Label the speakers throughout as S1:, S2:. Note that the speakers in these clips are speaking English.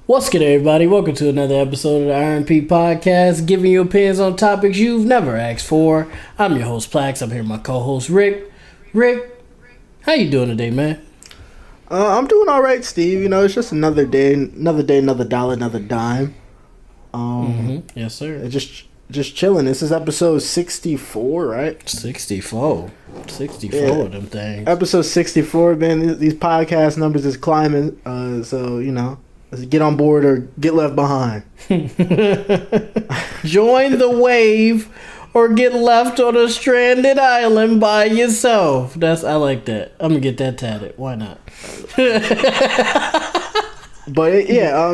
S1: What's good, everybody? Welcome to another episode of the RMP Podcast, giving you opinions on topics you've never asked for. I'm your host, PLAX. I'm here with my co-host, Rick. Rick, how you doing today, man?
S2: I'm doing all right, Steve. You know, it's just another day, another dollar, another dime.
S1: Yes, sir.
S2: Just chilling. This is episode 64, right?
S1: 64 of them things. Episode
S2: 64, man. These podcast numbers is climbing. So, you know, let's get on board or get left behind.
S1: Join the wave or get left on a stranded island by yourself. I like that. I'm gonna get that tatted. Why not?
S2: But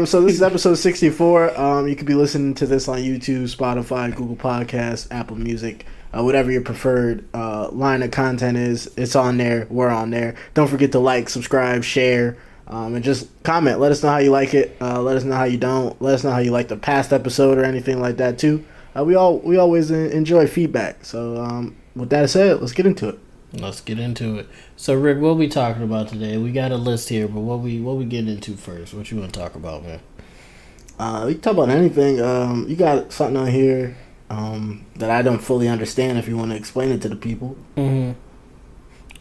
S2: so this is episode 64. You could be listening to this on YouTube, Spotify, Google Podcasts, Apple Music, whatever your preferred line of content is. It's on there. We're on there. Don't forget to like, subscribe, share, and just comment. Let us know how you like it. Let us know how you don't. Let us know how you like the past episode or anything like that too. We always enjoy feedback. So with that said, let's get into it.
S1: Let's get into it. So, Rick, what we talking about today? We got a list here, but what we getting into first? What you want to talk about, man?
S2: We can talk about anything. You got something on here that I don't fully understand. If you want to explain it to the people.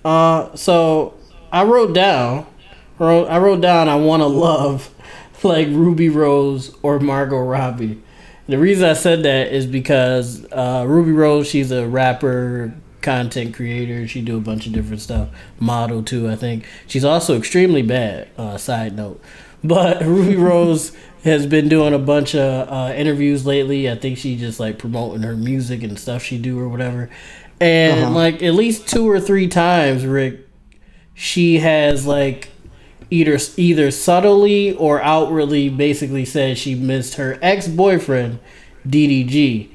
S1: So I wrote down. I want to love like Ruby Rose or Margot Robbie. The reason I said that is because Ruby Rose, she's a rapper, content creator. She do a bunch of different stuff. Model too, I think. She's also extremely bad. Side note, but Ruby Rose has been doing a bunch of interviews lately. I think she just like promoting her music and stuff she do or whatever. And like at least 2 or 3 times, Rick, she has like either subtly or outwardly basically said she missed her ex-boyfriend, DDG.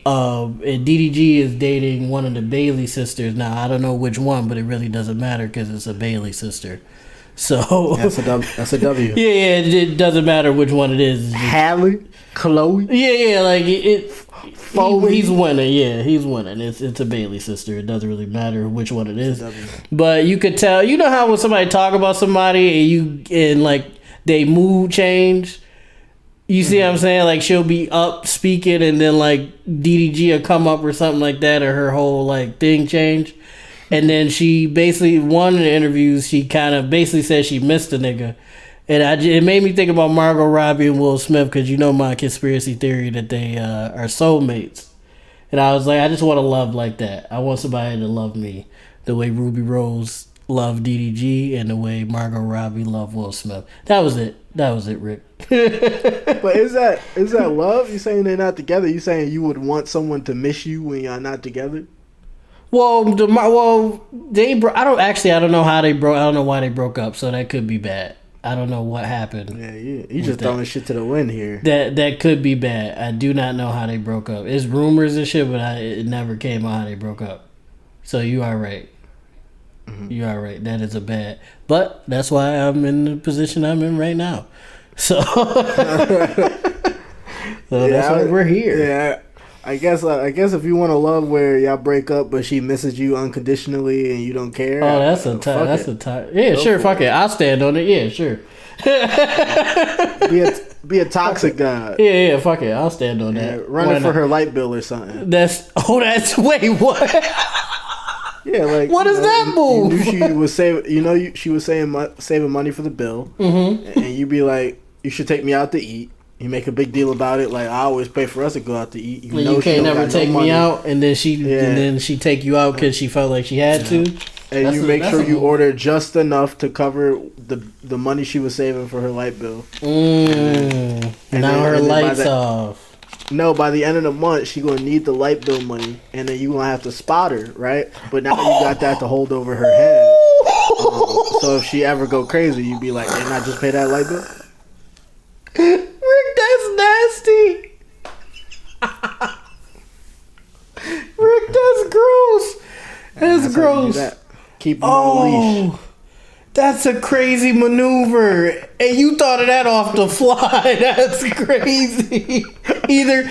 S1: And DDG is dating one of the Bailey sisters. Now, I don't know which one, but it really doesn't matter because it's a Bailey sister. So
S2: that's a W.
S1: Yeah, it doesn't matter which one it is.
S2: Hallie, Chloe.
S1: Yeah, like he's winning. Yeah, he's winning. It's a Bailey sister. It doesn't really matter which one it is. But you could tell. You know how when somebody talk about somebody and like they mood change. You see what I'm saying? Like, she'll be up speaking, and then, like, DDG will come up or something like that, or her whole, like, thing change. And then she basically, one of the interviews, she kind of basically said she missed a nigga. And it made me think about Margot Robbie and Will Smith, because you know my conspiracy theory that they are soulmates. And I was like, I just want to love like that. I want somebody to love me the way Ruby Rose loved DDG and the way Margot Robbie loved Will Smith. That was it, Rick.
S2: But is that love? You saying they're not together? You saying you would want someone to miss you when y'all not together?
S1: Well, I don't know how they broke. I don't know why they broke up. So that could be bad. I don't know what happened.
S2: Yeah, you just throwing shit to the wind here.
S1: That could be bad. I do not know how they broke up. It's rumors and shit, but it never came out how they broke up. So you are right. You are right. That is a bad. But that's why I'm in the position I'm in right now. So, that's why we're here.
S2: Yeah, I guess if you want to love where y'all break up, but she misses you unconditionally and you don't care.
S1: Oh, that's a tie. Yeah, go sure. Fuck it. I'll stand on it. Yeah, sure.
S2: Be a toxic guy.
S1: Yeah. Fuck it. I'll stand on that.
S2: Running for her light bill or something.
S1: Wait, what?
S2: Yeah, like
S1: what is that move?
S2: You knew she was she was saving money for the bill, and you'd be like, you should take me out to eat. You make a big deal about it, like I always pay for us to go out to eat.
S1: You can't never take me out, and then she take you out because she felt like she had to.
S2: And you make sure you order just enough to cover the money she was saving for her light bill.
S1: And now her light's off.
S2: No, by the end of the month, she gonna need the light bill money, and then you gonna have to spot her, right? But now you got that to hold over her head. So if she ever go crazy, you'd be like, "Didn't I just pay that light bill?"
S1: Rick, that's nasty. Rick, that's gross. That's gross.
S2: Keep them on leash.
S1: That's a crazy maneuver. And you thought of that off the fly. That's crazy. either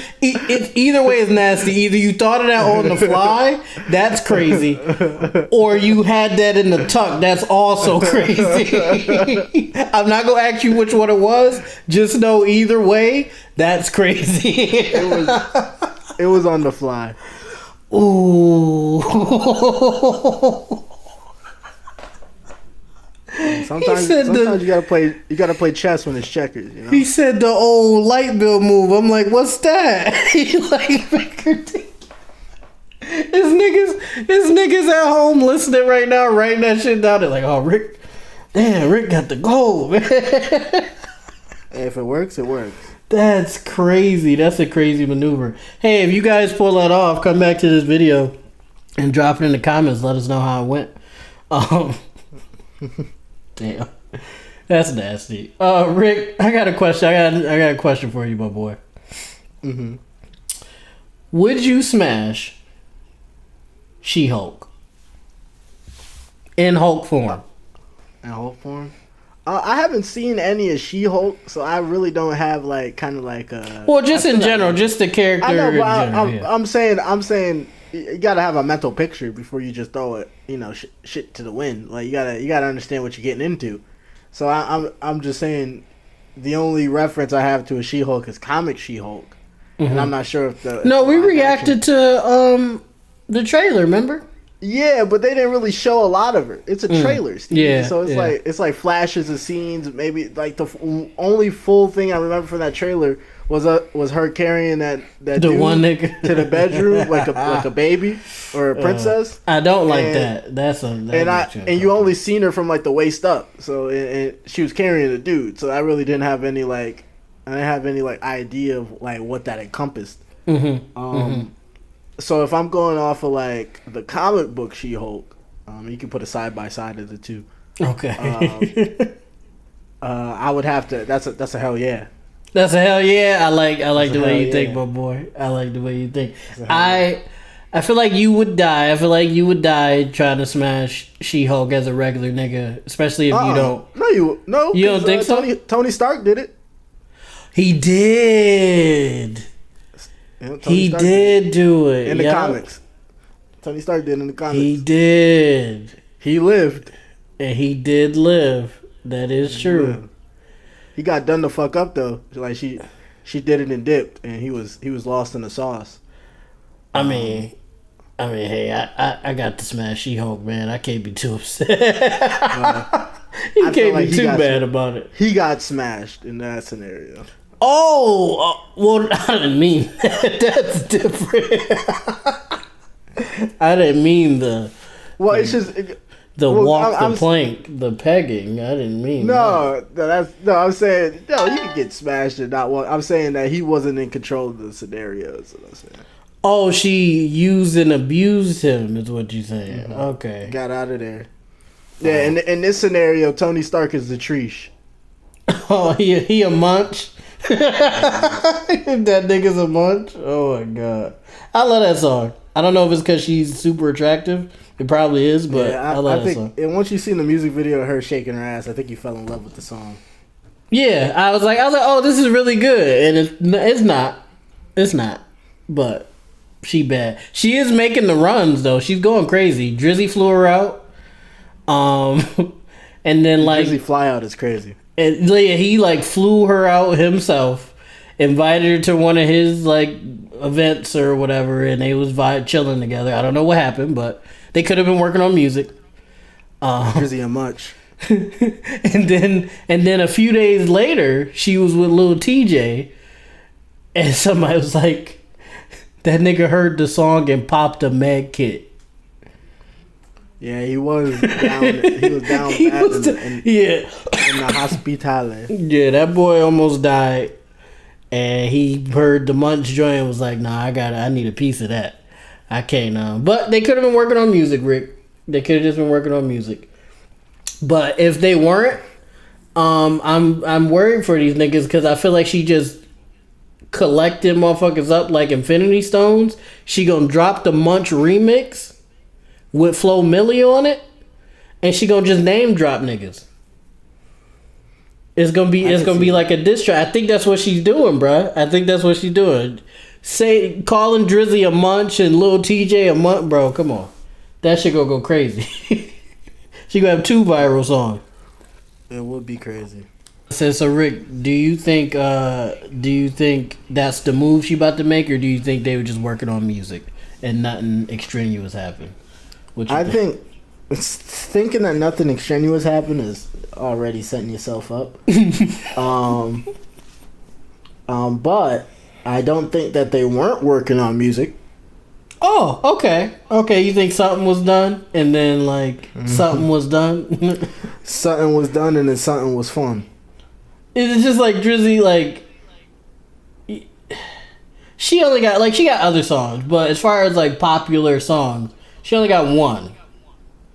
S1: way is nasty. Either you thought of that on the fly, that's crazy, or you had that in the tuck, that's also crazy. I'm not gonna ask you which one it was. Just know either way, that's crazy.
S2: It was on the fly.
S1: Ooh.
S2: Sometimes you gotta play chess when it's checkers. You know?
S1: He said the old light bill move. I'm like, what's that? He like His niggas at home listening right now, writing that shit down. They're like, oh Rick got the goal, man.
S2: If it works, it works.
S1: That's crazy. That's a crazy maneuver. Hey, if you guys pull that off, come back to this video and drop it in the comments. Let us know how it went. Damn, that's nasty. Rick, I got a question. I got a question for you, my boy.
S2: Mm-hmm.
S1: Would you smash She-Hulk in Hulk form?
S2: In Hulk form? I haven't seen any of She-Hulk, so I really don't have
S1: Well, just in general, just the character.
S2: I know, but
S1: I'm
S2: I'm saying you gotta have a mental picture before you just throw it, shit to the wind. Like you gotta understand what you're getting into. So I'm just saying, the only reference I have to a She-Hulk is comic She-Hulk, and I'm not sure if the
S1: we reacted to the trailer. Remember?
S2: Yeah, but they didn't really show a lot of her. It's a trailer, Steve.
S1: Yeah,
S2: so it's like flashes of scenes. Maybe like the only full thing I remember from that trailer was her carrying that
S1: the
S2: dude
S1: one nigga
S2: to the bedroom like a baby or a princess.
S1: I don't like that. And
S2: you only seen her from like the waist up. So and she was carrying a dude. So I really didn't have any idea of like what that encompassed. So if I'm going off of like the comic book She-Hulk, you can put a side by side of the two.
S1: Okay.
S2: I would have to. That's a hell yeah.
S1: That's a hell yeah. I like the way you think, my boy. I like the way you think. I feel like you would die. I feel like you would die trying to smash She-Hulk as a regular nigga, especially if you don't.
S2: You don't
S1: think so?
S2: Tony Stark did it.
S1: He did. He did do it
S2: in the comics. Tony Stark did in the comics.
S1: He did.
S2: He lived,
S1: and he did live. That is true.
S2: He got done the fuck up though. Like she did it and dipped, and he was lost in the sauce.
S1: I mean, hey, I got to smash She-Hulk, man. I can't be too upset. He can't be too bad about it.
S2: He got smashed in that scenario.
S1: Oh, well, I didn't mean that. That's different. I didn't mean the.
S2: Well, it's just
S1: the plank, the pegging. I didn't mean.
S2: I'm saying you can get smashed and not walk. I'm saying that he wasn't in control of the scenario. That's what I'm saying.
S1: Oh, she used and abused him, is what you're saying. Mm-hmm. Okay,
S2: got out of there. Yeah, in this scenario, Tony Stark is the Trish.
S1: Oh, he a munch. That nigga's a munch. Oh my god, I love that song. I don't know if it's because she's super attractive. It probably is, but I love that song. And
S2: once you seen the music video of her shaking her ass, I think you fell in love with the song.
S1: Yeah, I was like, oh, this is really good, and it's not, but she bad. She is making the runs though. She's going crazy. Drizzy flew her out, and then like
S2: Drizzy fly out is crazy.
S1: And he like flew her out himself, invited her to one of his like events or whatever, and they was chilling together. I don't know what happened, but they could have been working on music.
S2: Drizzy and much.
S1: and then a few days later, she was with Lil TJ, and somebody was like, "That nigga heard the song and popped a med kit."
S2: Yeah, he was down. He was down bad in the hospital.
S1: Yeah, that boy almost died, and he heard the Munch joint and was like, "Nah, I need a piece of that. I can't." But they could have been working on music, Rick. They could have just been working on music. But if they weren't, I'm worried for these niggas because I feel like she just collected motherfuckers up like Infinity Stones. She gonna drop the Munch remix with Flo Milli on it, and she gonna just name drop niggas. It's gonna be like a diss track. I think that's what she's doing, bruh. I think that's what she's doing. Calling Drizzy a munch and Lil TJ a munch, bro. Come on, that shit gonna go crazy. She gonna have 2 viral songs.
S2: It would be crazy.
S1: So Rick, do you think that's the move she about to make, or do you think they were just working on music and nothing extraneous happened?
S2: I think thinking that nothing extraneous happened is already setting yourself up. But I don't think that they weren't working on music.
S1: Oh, okay. You think something was done, and then something was done.
S2: Something was done, and then something was fun.
S1: It's just like Drizzy, she only got she got other songs, but as far as popular songs, she only got one.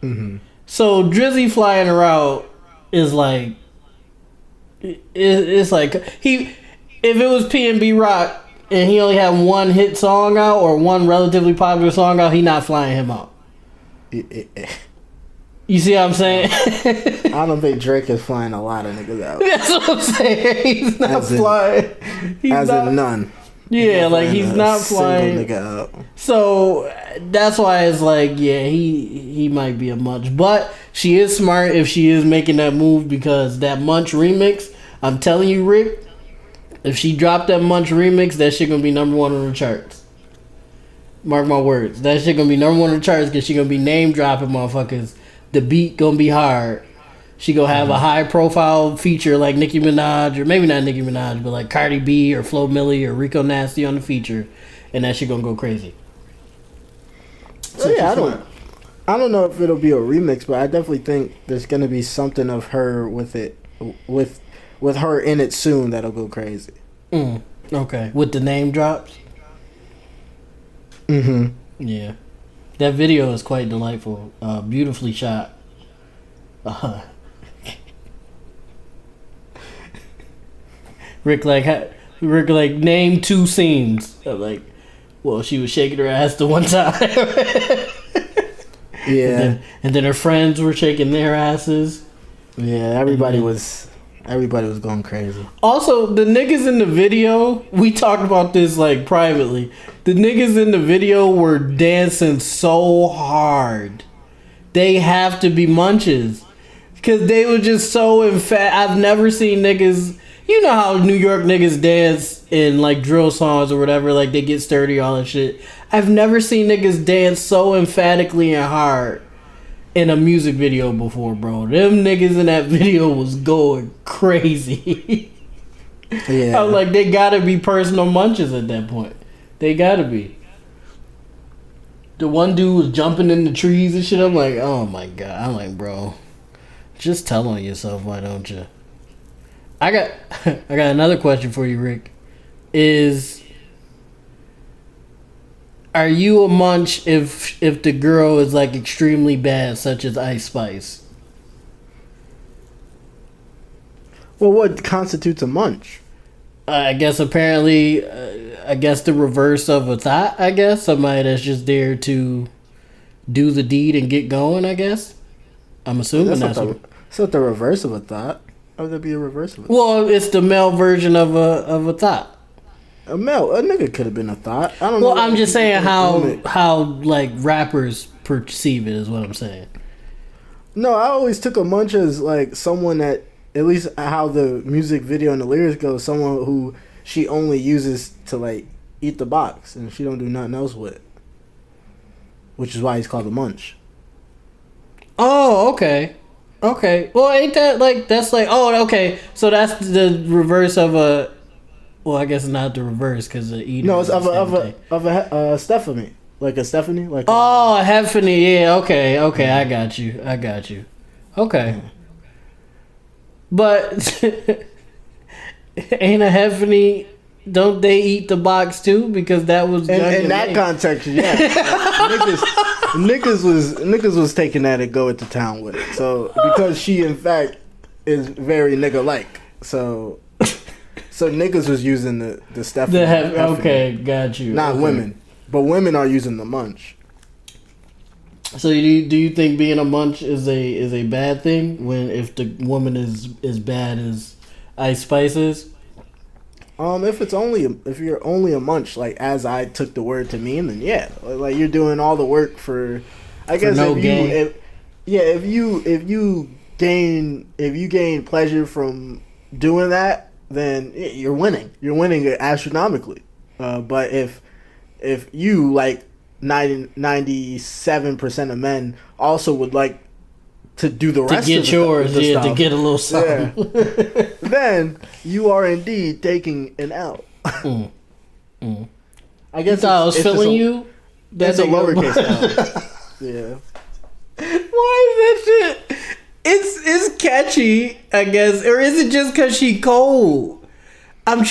S2: Mm-hmm.
S1: So Drizzy flying her out is it's like if it was PNB Rock and he only had one hit song out or one relatively popular song out, he not flying him out. You see what I'm saying?
S2: I don't think Drake is flying a lot of niggas out.
S1: That's what I'm saying. He's not flying.
S2: In none.
S1: Yeah, he's not flying.
S2: Nigga out.
S1: So that's why it's he might be a munch. But she is smart if she is making that move, because that munch remix, I'm telling you, Rick, if she dropped that munch remix, that shit gonna be number 1 on the charts. Mark my words. That shit gonna be number 1 on the charts because she gonna be name dropping motherfuckers. The beat gonna be hard. She gonna have a high profile feature like Nicki Minaj, or maybe not Nicki Minaj, but Cardi B or Flo Milli or Rico Nasty on the feature, and that shit gonna go crazy.
S2: So I don't know if it'll be a remix, but I definitely think there's gonna be something of her with it, with her in it soon, that'll go crazy.
S1: Okay, with the name drops.
S2: Mm-hmm.
S1: Yeah. That video is quite delightful. Beautifully shot. Rick name 2 scenes. Well, she was shaking her ass the one time.
S2: Yeah.
S1: And then her friends were shaking their asses.
S2: Yeah, everybody was going crazy.
S1: Also, the niggas in the video, we talked about this privately. The niggas in the video were dancing so hard. They have to be munches. Because they were just so I've never seen niggas. You know how New York niggas dance in drill songs or whatever, they get sturdy, all that shit. I've never seen niggas dance so emphatically and hard in a music video before, bro. Them niggas in that video was going crazy.
S2: Yeah.
S1: I was they gotta be personal munches at that point. They gotta be. The one dude was jumping in the trees and shit. I'm oh my god. I'm bro, just tell on yourself, why don't you? I got another question for you, Rick. Are you a munch if the girl is extremely bad, such as Ice Spice?
S2: Well, what constitutes a munch?
S1: I guess apparently, the reverse of a thought. I guess somebody that's just there to do the deed and get going. I guess I'm assuming that's
S2: not the reverse of a thought. How would that be a reverse of a thought?
S1: Well, it's the male version of a thought.
S2: A nigga could have been a thought. I don't know.
S1: Well, I'm just saying how rappers perceive it is what I'm saying.
S2: No, I always took a munch as someone that, at least how the music video and the lyrics go, someone who she only uses to eat the box and she don't do nothing else with it. Which is why he's called a munch.
S1: Oh, okay. Okay. Well, ain't that okay. So that's the reverse of a. Well, I guess not the reverse because the eating.
S2: No, it's of a Stephanie, a Stephanie, a
S1: Heffany. Yeah. Okay. I got you. Okay. Yeah. But ain't a Heffany? Don't they eat the box too? Because that was
S2: in that context. Yeah, niggas was taking that and going to town with it. So because she in fact is very nigga like. So niggas was using the Stephanie.
S1: Okay, got you.
S2: Not women, but women are using the munch.
S1: So do you think being a munch is a bad thing if the woman is as bad as Ice Spice is?
S2: If you're only a munch, like as I took the word to mean, then yeah, like you're doing all the work for. I guess
S1: no
S2: if you gain pleasure from doing that, then you're winning. You're winning astronomically. But if you like 97% of men also would like to do the rest
S1: to get
S2: of
S1: yours,
S2: the stuff,
S1: to get a little something,
S2: then you are indeed taking an L. I guess
S1: I was feeling you.
S2: That's a lowercase L. Yeah.
S1: Why is that shit? It's catchy, I guess, or is it just because she cold? I'm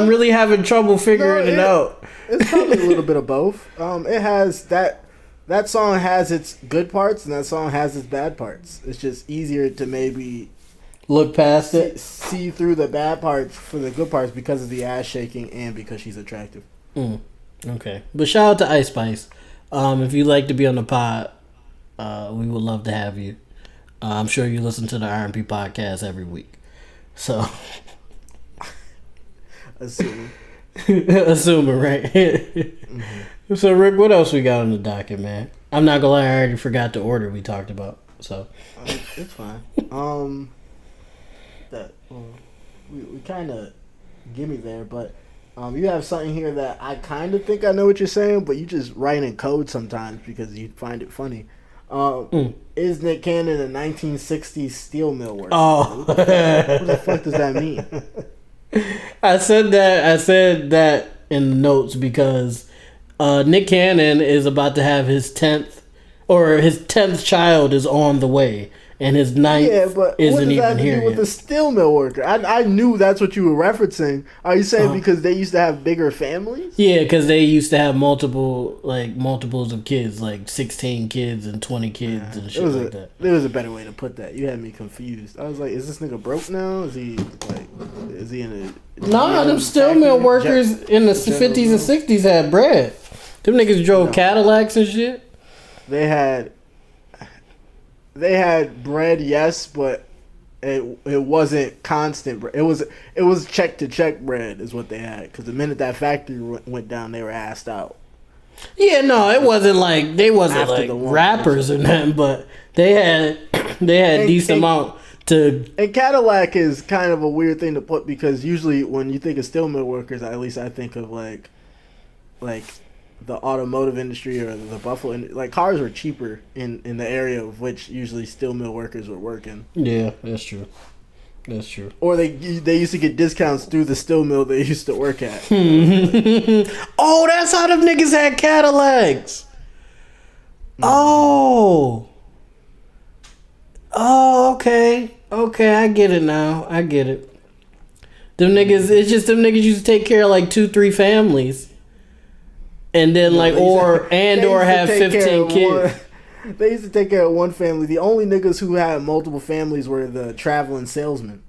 S1: really having trouble figuring it out.
S2: It's probably a little bit of both. It has that song has its good parts and that song has its bad parts. It's just easier to maybe
S1: look past it,
S2: see through the bad parts for the good parts because of the ass shaking and because she's attractive.
S1: Okay, but shout out to Ice Spice. If you'd like to be on the pod, we would love to have you. I'm sure you listen to the R&P podcast every week, so assuming right. Mm-hmm. So Rick, what else we got on the docket, man? I'm not gonna lie, I already forgot the order we talked about. So
S2: it's fine. We kind of give me there, but you have something here that I kind of think I know what you're saying, but you just write in code sometimes because you find it funny. Is Nick Cannon a 1960s steel mill worker?
S1: Oh,
S2: what the fuck does that mean?
S1: I said that in the notes because Nick Cannon is about to have his 10th child is on the way, and his 9th isn't even here yet.
S2: With the steel mill worker, I knew that's what you were referencing. Are you saying because they used to have bigger families?
S1: Yeah, because they used to have multiples of kids, like 16 kids and 20 kids and shit like that.
S2: There was a better way to put that. You had me confused. I was like, is this nigga broke now? Is he in a...
S1: Nah, them steel mill workers in the 50s and 60s had bread. Them niggas drove Cadillacs and shit.
S2: They had bread, yes, but it wasn't constant bread. It was check to check bread is what they had. Because the minute that factory went down, they were assed out.
S1: Yeah, no, it wasn't like they wasn't like rappers or nothing, but they had decent amount to. And
S2: Cadillac is kind of a weird thing to put because usually when you think of steel mill workers, at least I think of like the automotive industry or the Buffalo industry. Like cars were cheaper in the area of which usually steel mill workers were working.
S1: Yeah, that's true.
S2: Or they used to get discounts through the steel mill they used to work at.
S1: Oh, that's how them niggas had Cadillacs. Oh, okay, I get it now. I get it. Them niggas, it's just them niggas used to take care of like 2-3 families. And then or have 15 kids.
S2: They used to take care of one family. The only niggas who had multiple families were the traveling salesmen.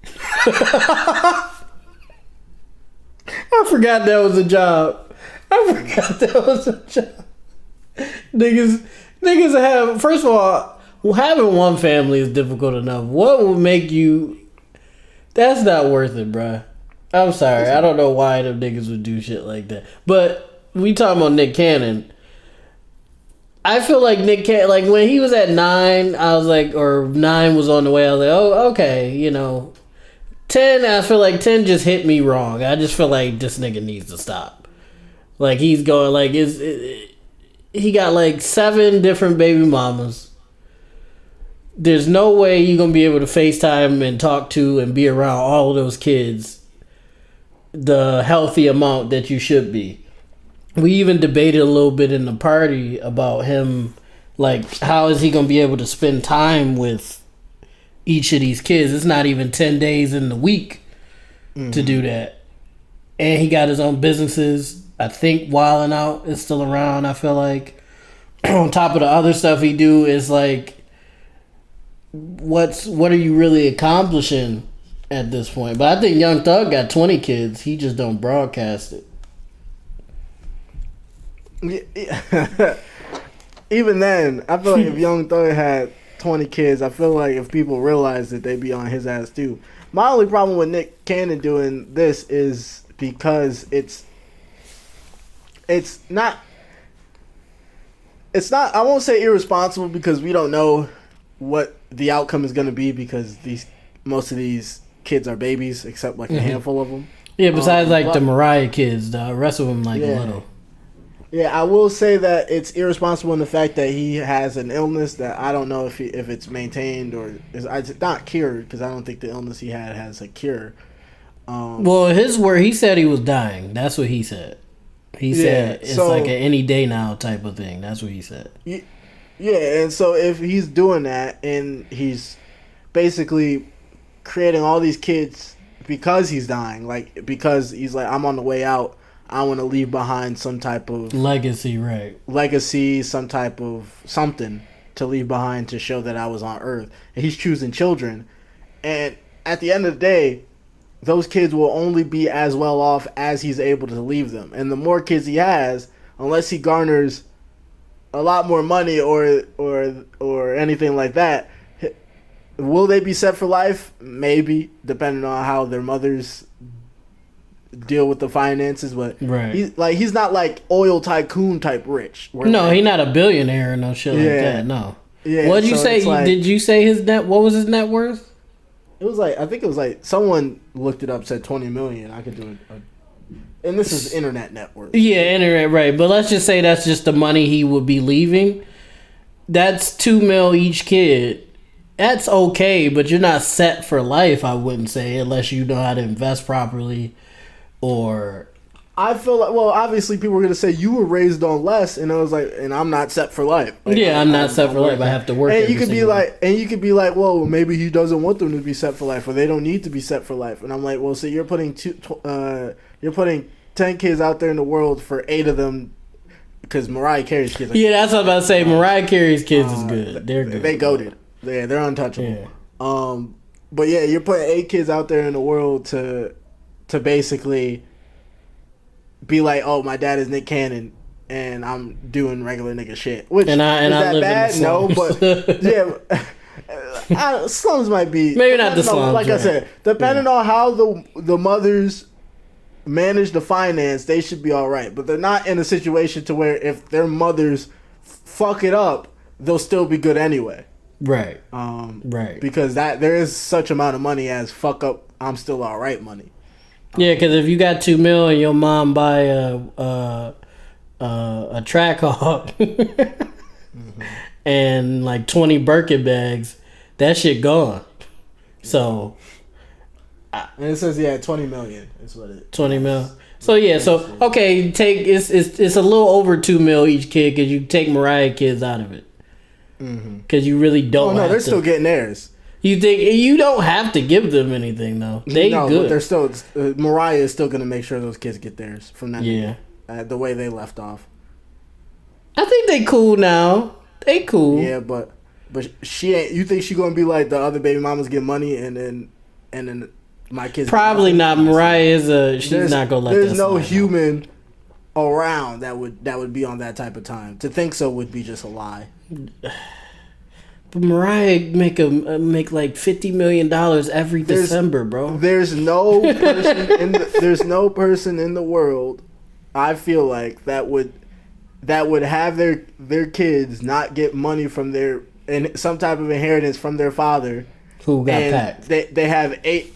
S1: I forgot that was a job. Niggas have, first of all, having one family is difficult enough. What would make you... That's not worth it, bruh. I'm sorry. I don't know why them niggas would do shit like that. But we talking about Nick Cannon. I feel like Nick Cannon, like when he was at 9, I was like, or 9 was on the way, I was like, oh, okay, 10, I feel like 10 just hit me wrong. I just feel like this nigga needs to stop. Like he's going, like, he got like 7 different baby mamas. There's no way you're going to be able to FaceTime and talk to and be around all of those kids the healthy amount that you should be. We even debated a little bit in the party about him, like how is he gonna be able to spend time with each of these kids? It's not even 10 days in the week to do that. And he got his own businesses. I think Wildin' Out is still around. I feel like on top of the other stuff he do is like, what are you really accomplishing at this point? But I think Young Thug got 20 kids. He just don't broadcast it.
S2: Even then, I feel like if Young Thug had 20 kids. I feel like if people realize that, they'd be on his ass too. My only problem with Nick Cannon doing this is because it's not. I won't say irresponsible because we don't know what the outcome is going to be because most of these kids are babies except like a handful of them.
S1: Yeah, besides the Mariah kids, the rest of them little.
S2: Yeah, I will say that it's irresponsible in the fact that he has an illness that I don't know if it's maintained or it's not cured because I don't think the illness he had has a cure.
S1: Well, his word, he said he was dying. That's what he said. He said it's like an any day now type of thing. That's what he said.
S2: Yeah, and so if he's doing that and he's basically creating all these kids because he's dying, because he's like, I'm on the way out, I want to leave behind some type of
S1: legacy, right?
S2: Legacy, some type of something to leave behind to show that I was on Earth. And he's choosing children. And at the end of the day, those kids will only be as well off as he's able to leave them. And the more kids he has, unless he garners a lot more money or anything like that, will they be set for life? Maybe, depending on how their mothers deal with the finances. But
S1: right.
S2: he's not like oil tycoon type rich.
S1: No, he's not a billionaire or no shit like that. No.
S2: Yeah.
S1: What did you say? Did you say his net? What was his net worth?
S2: It was I think it was someone looked it up, said 20 million. I could do it. And this is internet net worth.
S1: Yeah, internet, right. But let's just say that's just the money he would be leaving. That's $2 million each kid. That's okay, but you're not set for life, I wouldn't say, unless you know how to invest properly or...
S2: I feel like, well, obviously people were going to say you were raised on less, and I was like, and I'm not set for life.
S1: I'm not set for life. I have to work.
S2: And you could be like, well, maybe he doesn't want them to be set for life, or they don't need to be set for life. And I'm like, well, so you're putting 10 kids out there in the world for 8 of them, because Mariah Carey's kids.
S1: That's what I'm about to say. Mariah Carey's kids is good. They're good.
S2: They goated. Yeah, they're untouchable. Yeah. But yeah, you're putting 8 kids out there in the world to basically be like, oh, my dad is Nick Cannon, and I'm doing regular nigga shit. Which is that bad? No, but yeah, slums might be
S1: maybe not the slums.
S2: Like I said, depending on how the mothers manage the finance, they should be all right. But they're not in a situation to where if their mothers fuck it up, they'll still be good anyway.
S1: Right.
S2: Right. Because there is such amount of money as fuck up, I'm still all right money.
S1: Yeah, because if you got $2 million and your mom buy a track hawk and like 20 Birkin bags, that shit gone. So,
S2: and it says 20 million is what it.
S1: 20 mil. So okay, it's a little over $2 million each kid because you take Mariah kids out of it because you really don't.
S2: Oh no, they're still getting theirs.
S1: You think you don't have to give them anything though? They good.
S2: But they're still. Mariah is still gonna make sure those kids get theirs from that. Yeah, the way they left off.
S1: I think they cool now. They cool.
S2: Yeah, but she ain't. You think she gonna be like the other baby mamas get money and then my kids?
S1: Probably not. Mariah is she's not gonna let.
S2: There's no human around that would be on that type of time. To think so would be just a lie.
S1: But Mariah make like $50 million every December, bro.
S2: There's no person in the world, I feel like, that would have their kids not get money from and some type of inheritance from their father.
S1: Who got packed?
S2: They have eight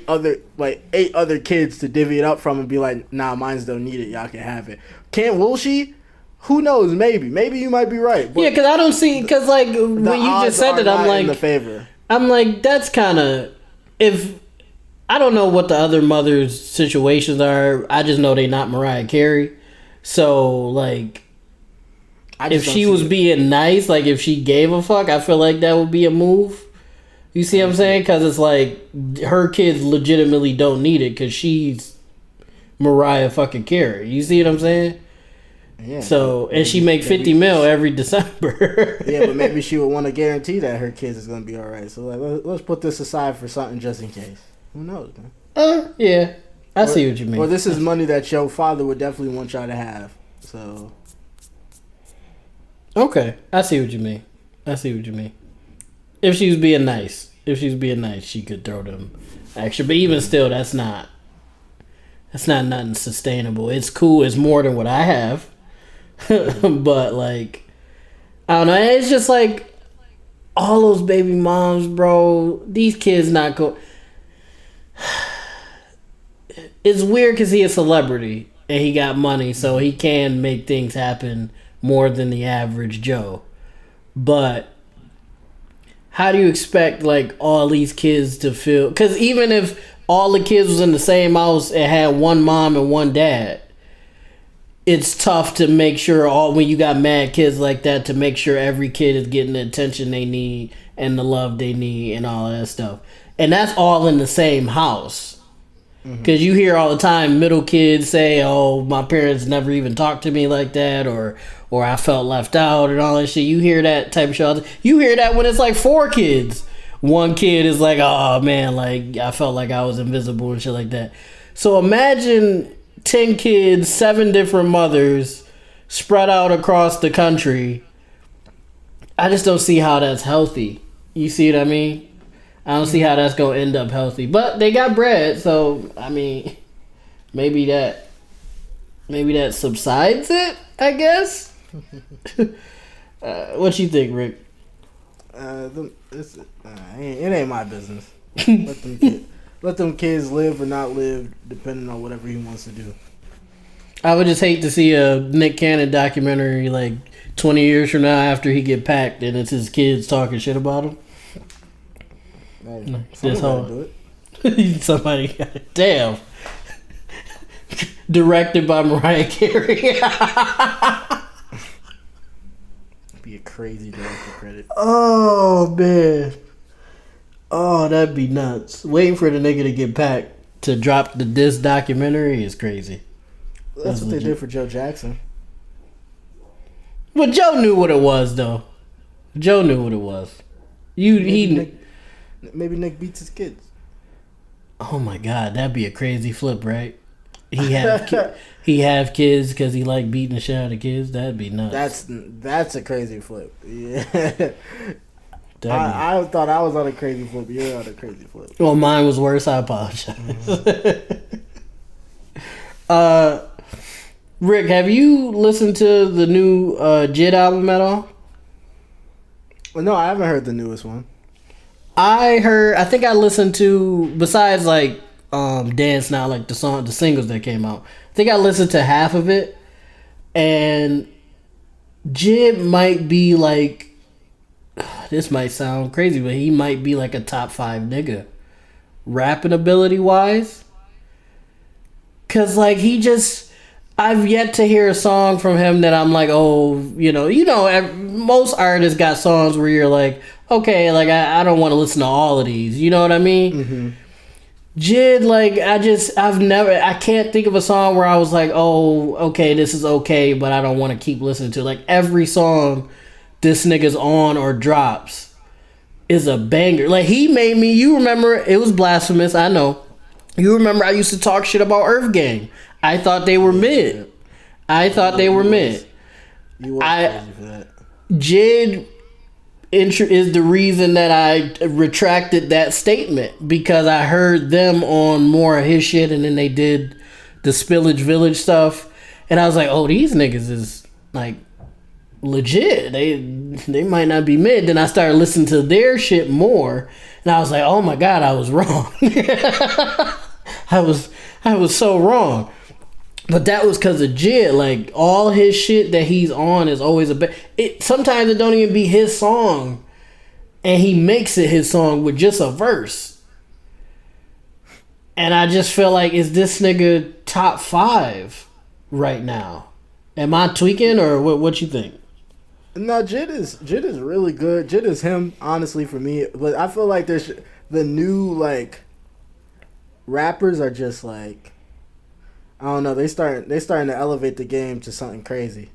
S2: other kids to divvy it up from and be like, nah, mines don't need it. Y'all can have it. Will she? Who knows? Maybe you might be right.
S1: But yeah, because I don't see when you just said it, I'm like,
S2: in the favor.
S1: I'm like, that's kind of if I don't know what the other mothers' situations are. I just know they not Mariah Carey. So like, if she was being nice, like if she gave a fuck, I feel like that would be a move. You see what I'm saying? Because it's like her kids legitimately don't need it because she's Mariah fucking Carey. You see what I'm saying? Yeah. So and she make $50 million every December.
S2: Yeah, but maybe she would want to guarantee that her kids is gonna be all right. So like, let's put this aside for something just in case. Who knows, man?
S1: Yeah, I see what you mean.
S2: Or this is money that your father would definitely want y'all to have. So.
S1: Okay, I see what you mean. If she was being nice. She could throw them extra. But even still, that's not nothing sustainable. It's cool. It's more than what I have. But like, I don't know. It's just like all those baby moms, bro. These kids not go. It's weird because he a celebrity and he got money, so he can make things happen more than the average Joe. But how do you expect like all these kids to feel? Because even if all the kids was in the same house and had one mom and one dad, it's tough to make sure when you got mad kids like that, to make sure every kid is getting the attention they need and the love they need and all that stuff. And that's all in the same house. Because you hear all the time middle kids say, oh, my parents never even talked to me like that, or I felt left out and all that shit. You hear that type of shit. You hear that when it's like 4 kids. One kid is like, oh man, like I felt like I was invisible and shit like that. So imagine 10 kids, 7 different mothers spread out across the country. I just don't see how that's healthy. You see what I mean? I don't see how that's going to end up healthy. But they got bread, so, I mean, maybe that subsides it, I guess? What you think, Rick?
S2: It ain't my business. Let them kids live or not live, depending on whatever he wants to do.
S1: I would just hate to see a Nick Cannon documentary, like, 20 years from now after he get packed and it's his kids talking shit about him. This whole somebody damn directed by Mariah Carey.
S2: Be a crazy director credit.
S1: Oh man, oh that'd be nuts. Waiting for the nigga to get packed to drop this documentary is crazy.
S2: That's what legit. They did for Joe Jackson.
S1: But Joe knew what it was, though. Joe knew what it was.
S2: Maybe Nick beats his kids.
S1: Oh my God, that'd be a crazy flip, right? He have kids because he like beating the shit out of kids. That'd be nuts.
S2: That's a crazy flip. Yeah, I thought I was on a crazy flip. You're on a crazy flip.
S1: Well, mine was worse. I apologize. Rick, have you listened to the new JID album at all?
S2: Well, no, I haven't heard the newest one.
S1: I think I listened to, besides like Dance Now, like the singles that came out, I think I listened to half of it, and JID might be like, this might sound crazy, but he might be like a top 5 nigga, rapping ability wise. Cause like I've yet to hear a song from him that I'm like, oh, most artists got songs where you're like, okay, like I don't want to listen to all of these. You know what I mean? Mm-hmm. JID, like I can't think of a song where I was like, oh, okay, this is okay, but I don't want to keep listening to it. Like every song this nigga's on or drops is a banger. Like he made me, you remember, it was blasphemous, I know. You remember I used to talk shit about Earth Gang. I thought they were mid. You were crazy for that. JID is the reason that I retracted that statement, because I heard them on more of his shit, and then they did the Spillage Village stuff, and I was like, oh, these niggas is like legit. They might not be mid. Then I started listening to their shit more, and I was like, oh my God, I was wrong. I was so wrong. But that was because of JID. Like, all his shit that he's on is always sometimes it don't even be his song, and he makes it his song with just a verse. And I just feel like, is this nigga top 5 right now? Am I tweaking, or what you think?
S2: No, JID is really good. JID is him, honestly, for me. But I feel like there's the new, like, rappers are just like, I don't know. They starting to elevate the game to something crazy.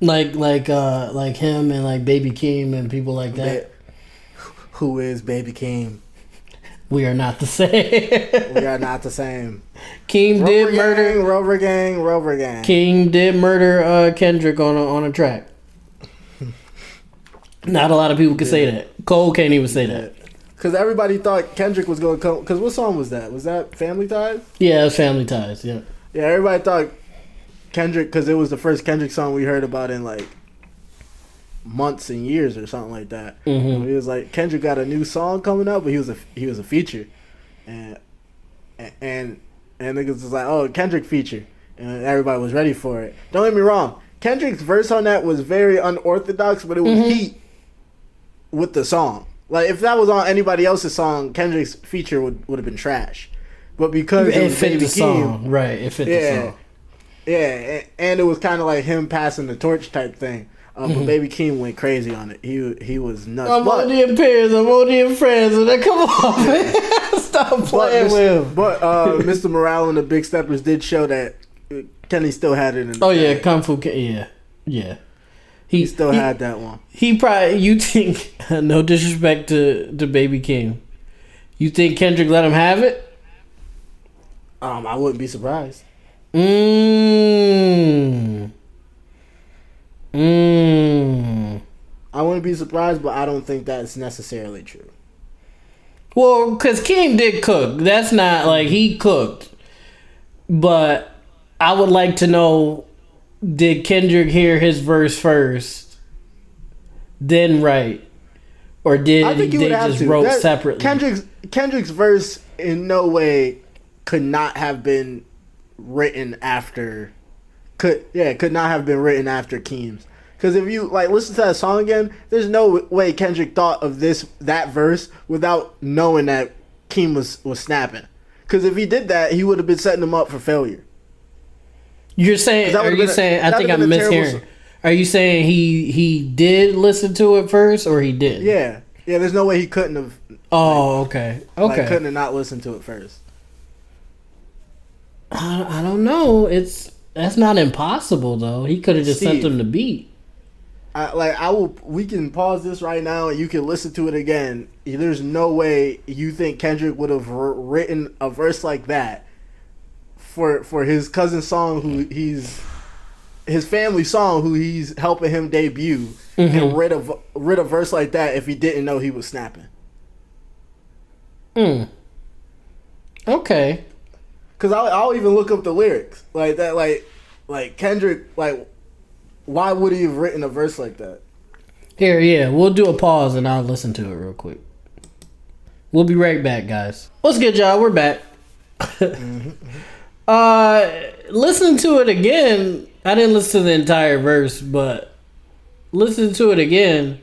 S1: Like him and like Baby Keem and people like that.
S2: Who is Baby Keem?
S1: We are not the same.
S2: We are not the same.
S1: Keem did murder
S2: Rover Gang.
S1: Keem did murder Kendrick on a track. Not a lot of people can say that. Cole can't even say that.
S2: Because everybody thought Kendrick was going to come. Because what song was that? Was that Family Ties?
S1: Yeah, it was Family Ties. Yeah.
S2: Yeah, everybody thought Kendrick, because it was the first Kendrick song we heard about in like months and years or something like that.
S1: Mm-hmm.
S2: He was like, Kendrick got a new song coming up, but he was a feature, and niggas was like, oh, Kendrick feature, and everybody was ready for it. Don't get me wrong, Kendrick's verse on that was very unorthodox, but it was heat with the song. Like, if that was on anybody else's song, Kendrick's feature would have been trash. But because it fit the
S1: song, right? It fit the song.
S2: Yeah, and it was kind of like him passing the torch type thing. But Baby Keem went crazy on it. He was nuts.
S1: I'm only in peers, I'm only in friends, and then come on, man. Stop playing with him.
S2: But Mr. Morale and the Big Steppers did show that Kenny still had it in the bag.
S1: Kung Fu Kenny, yeah.
S2: He still had that one.
S1: He probably, you think, no disrespect to Baby Keem, you think Kendrick let him have it?
S2: I wouldn't be surprised.
S1: I
S2: wouldn't be surprised, but I don't think that's necessarily true.
S1: Well, because Keem did cook. That's not like he cooked. But I would like to know, did Kendrick hear his verse first, then write? Or did they just wrote separately?
S2: Kendrick's verse in no way could not have been written after could not have been written after Keem's. Because if you like listen to that song again, there's no way Kendrick thought of that verse without knowing that Keem was snapping. Because if he did that, he would have been setting him up for failure.
S1: You're saying? Are you saying? I think I'm mishearing. Are you saying he did listen to it first, or he didn't?
S2: Yeah. There's no way he couldn't have.
S1: Oh, okay.
S2: Like, couldn't have not listened to it first.
S1: I don't know. That's not impossible though. He could have just sent them the beat.
S2: We can pause this right now and you can listen to it again. There's no way you think Kendrick would have written a verse like that for his cousin's song, his family song, who he's helping him debut, and read a verse like that if he didn't know he was snapping.
S1: Okay.
S2: Because I'll even look up the lyrics like that, like Kendrick, like why would he have written a verse like that?
S1: Here, yeah, we'll do a pause and I'll listen to it real quick. We'll be right back, guys. What's good, y'all? We're back. Listening to it again, I didn't listen to the entire verse, but listening to it again,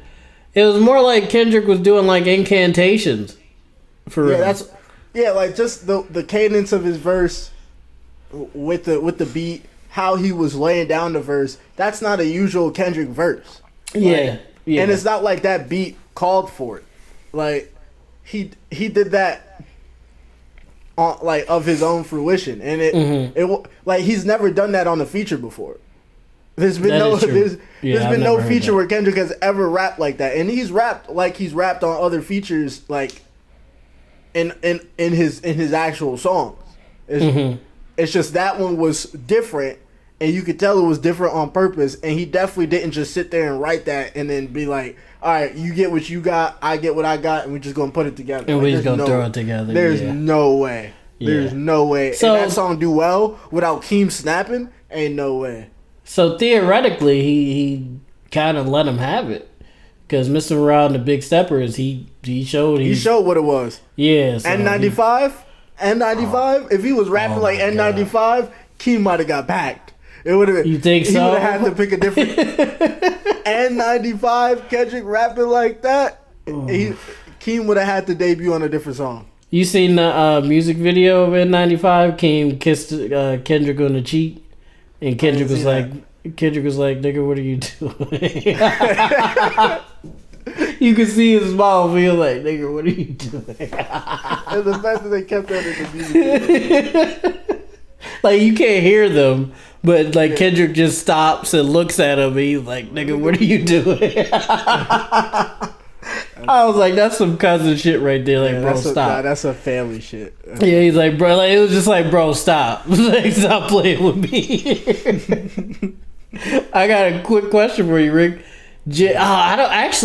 S1: it was more like Kendrick was doing like incantations. For real.
S2: Like just the cadence of his verse with the beat, how he was laying down the verse. That's not a usual Kendrick verse.
S1: Yeah.
S2: And it's not like that beat called for it. Like he did that on like of his own fruition, and it like he's never done that on a feature before. There's been no feature where Kendrick has ever rapped like that, and he's rapped on other features like in his actual songs. It's just that one was different, and you could tell it was different on purpose, and he definitely didn't just sit there and write that and then be like, all right, you get what you got, I get what I got, and we're just going to put it together.
S1: And we're just going to throw it together.
S2: There's no way. Yeah. There's no way. So, and that song do well without Keem snapping? Ain't no way.
S1: So theoretically, he kind of let him have it. Because Mr. Morale and the Big Steppers, he showed
S2: what it was.
S1: Yeah. So
S2: N95? N95? If he was rapping like N95, God. Keem might have got packed. It would have.
S1: You think so?
S2: He would have had to pick a different N95. Kendrick rapping like that. Keem would have had to debut on a different song.
S1: You seen the music video of N95? Keem kissed Kendrick on the cheek, and Kendrick was like, "Nigga, what are you doing?" You could see his mouth. He was like, "Nigga, what are you doing?"
S2: And the fact that they kept that in the music video.
S1: Like, you can't hear them, but like Kendrick just stops and looks at him. And he's like, "Nigga, what are you doing?" I was like, that's some cousin shit right there. Like, bro, stop.
S2: That's a family shit.
S1: Yeah, he's like, bro. Like, it was just like, bro, stop. Like, stop playing with I got a quick question for you, Rick. I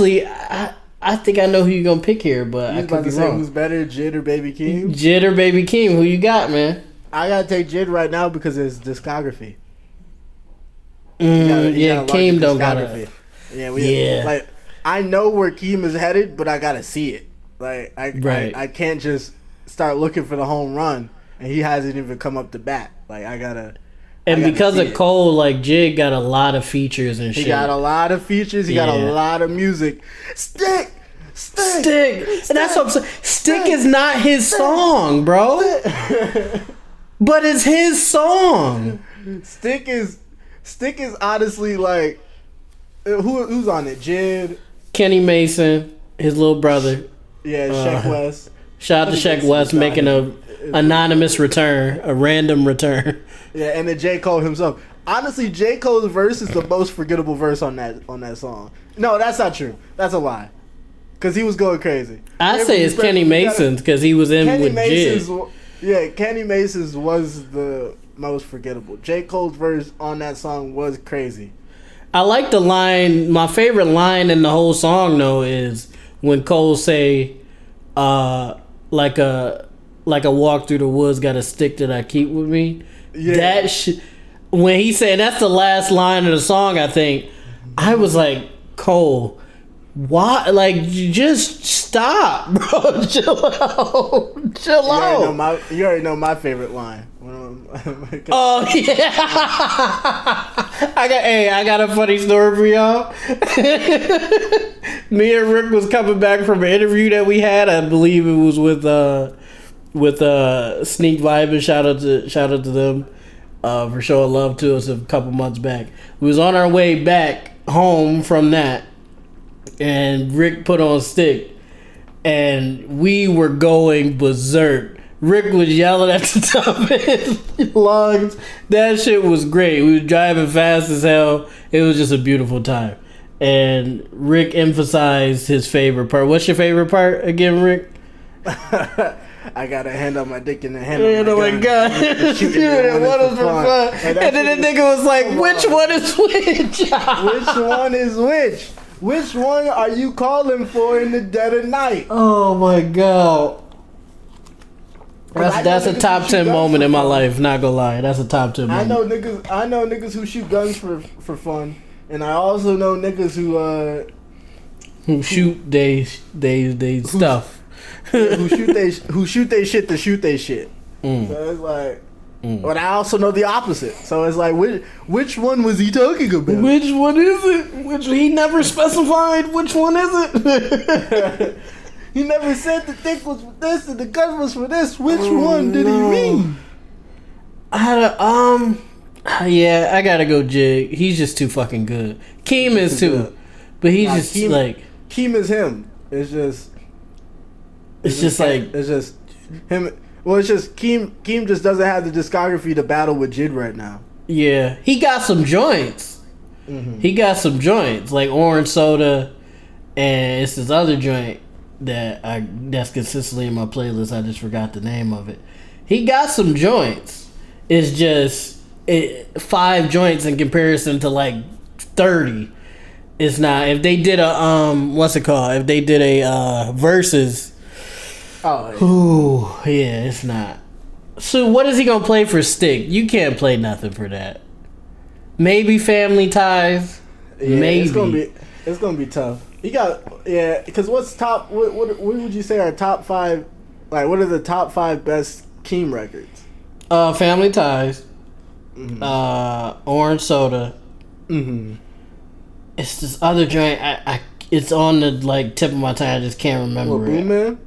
S1: I think I know who you're gonna pick here, but I could be wrong.
S2: Who's better, Jid or Baby Keem?
S1: Jid or Baby Keem? Who you got, man?
S2: I gotta take Jid right now because of his discography.
S1: Keem don't got it.
S2: Yeah, like I know where Keem is headed, but I gotta see it. Like I can't just start looking for the home run, and he hasn't even come up to bat. Like I gotta.
S1: And because of Cole, like Jid got a lot of features and shit.
S2: He got a lot of features. He got a lot of music. Stick.
S1: And that's what I'm saying. Stick is not his song, bro. But it's his song.
S2: Stick is honestly like who's on it? Jid,
S1: Kenny Mason, his little brother.
S2: Yeah, Sheck West.
S1: Shout out to Sheck West making a anonymous return, a random return.
S2: Yeah, and then J. Cole himself. Honestly, J. Cole's verse is the most forgettable verse on that song. No, that's not true. That's a lie. Because he was going crazy.
S1: I say it's Kenny Mason's because he was in with Jid.
S2: Yeah, Kenny Mason's was the most forgettable. J. Cole's verse on that song was crazy.
S1: I like the line. My favorite line in the whole song, though, is when Cole say, like a walk through the woods, got a stick that I keep with me. Yeah. When he said that's the last line of the song, I think I was like, Cole, why? Like, just stop, bro. Chill out.
S2: You already know my favorite line.
S1: Oh yeah. I got a funny story for y'all. Me and Rick was coming back from an interview that we had. I believe it was with Sneak Vibe. Shout out to them for showing love to us a couple months back. We was on our way back home from that, and Rick put on Stick, and we were going berserk. Rick was yelling at the top of his lungs. That shit was great. We were driving fast as hell. It was just a beautiful time. And Rick emphasized his favorite part. What's your favorite part again, Rick?
S2: I got a hand on my dick and a hand on my gun.
S1: God. One was for fun. And then the nigga was like, which one is which?
S2: Which one is which? Which one are you calling for in the dead of night?
S1: Oh my God. That's a top 10 moment in my life, not gonna lie. That's a top 10 moment.
S2: I know niggas who shoot guns for fun. And I also know niggas who shoot
S1: they stuff.
S2: who shoot they shit to shoot they shit. So it's like, but I also know the opposite. So it's like, which one was he talking about?
S1: Which one is it? Which he never specified. Which one is it?
S2: He never said the dick was for this and the gun was for this. Which one did he mean?
S1: Yeah, I gotta go Jig. He's just too fucking good. Keem is too, but he's just Keem, like
S2: Keem is him. It's just him. Well, it's just Keem just doesn't have the discography to battle with Jid right now.
S1: Yeah, he got some joints. Mm-hmm. He got some joints like Orange Soda, and it's this other joint that's consistently in my playlist. I just forgot the name of it. He got some joints. It's just 5 joints in comparison to like 30. It's not. If they did a what's it called? If they did a versus. Oh yeah, it's not. So what is he gonna play for Stick? You can't play nothing for that. Maybe Family Ties.
S2: Yeah,
S1: maybe
S2: it's gonna be tough. You got because what's top? What would you say are top 5? Like, what are the top 5 best Keem records?
S1: Family Ties. Mm-hmm. Orange Soda.
S2: Mm-hmm.
S1: It's this other joint. It's on the like tip of my tongue. I just can't remember it.
S2: Boom Man?